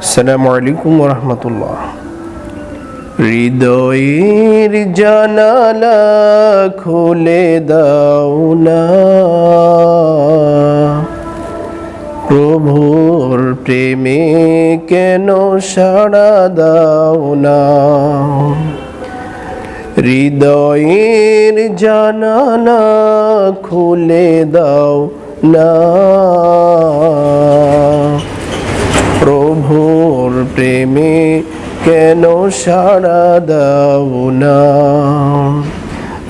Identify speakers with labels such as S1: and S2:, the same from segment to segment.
S1: আসসালামু আলাইকুম ওয়া রাহমাতুল্লাহ। হৃদয়ের জানালা খুলে দাও না, প্রভুর প্রেমে কেন সাড়া দাও না। হৃদয়ের জানালা খুলে দাও না, প্রভুর প্রেমে কেন সাড়া দাও না।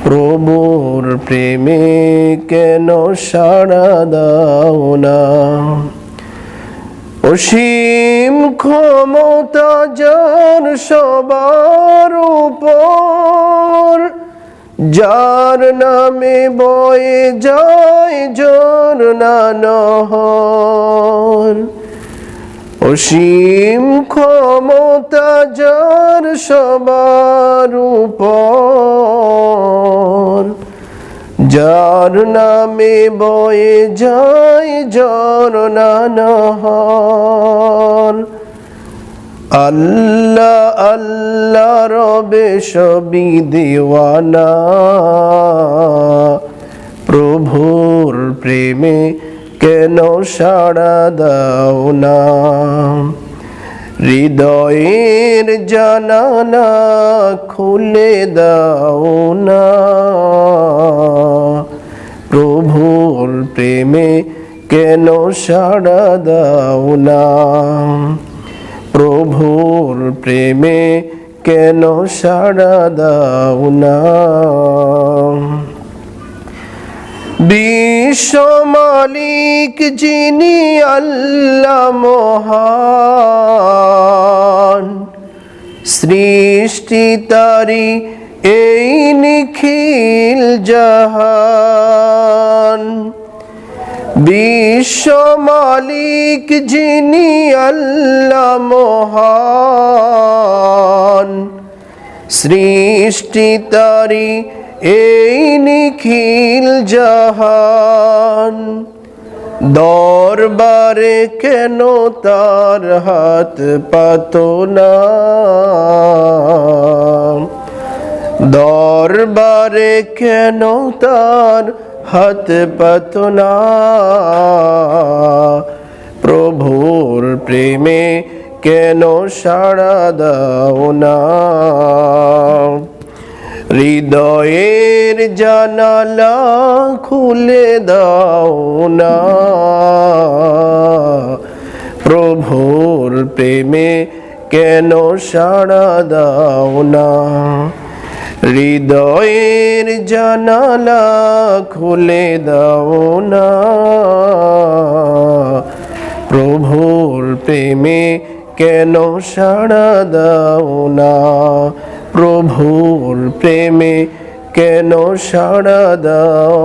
S1: প্রভুর প্রেমে কেন সাড়া দাও না। অসীম ক্ষমতা যার সবার উপর, যার নামে বয়ে যায় ঝরনা নহর। অসীম ক্ষমতা যার সবার উপর, যার নামে বয়ে যায় ঝরনা নহর। আল্লাহ আল্লাহ রবে সবই দিওয়ানা, প্রভুর প্রেমে কেন সাড়া দাও না। হৃদয়ের জানালা খুলে দাও না, প্রভুর প্রেমে কেন সাড়া দাও না। প্রভুর প্রেমে কেন সাড়া দাও না। বিশ্ব মালিক যিনি আল্লাহ মহান, সৃষ্টি তারি এই নিখিল জাহান। বিশ্ব মালিক যিনি আল্লাহ মহান, সৃষ্টি তারি এই নিখিল জাহান। দরবারে কেন তার হাত পাতো না, দরবারে কেন তার হাত পাতো না। প্রভুর প্রেমে কেন সাড়া দাও না। হৃদয়ের জানালা খুলে দাও না, প্রভুর প্রেমে কেন সাড়া দাও না। হৃদয়ের জানালা খুলে দাও না, প্রভুর প্রেমে কেন সাড়া দাও না। প্রভুর প্রেমে কেন সাড়া দাও।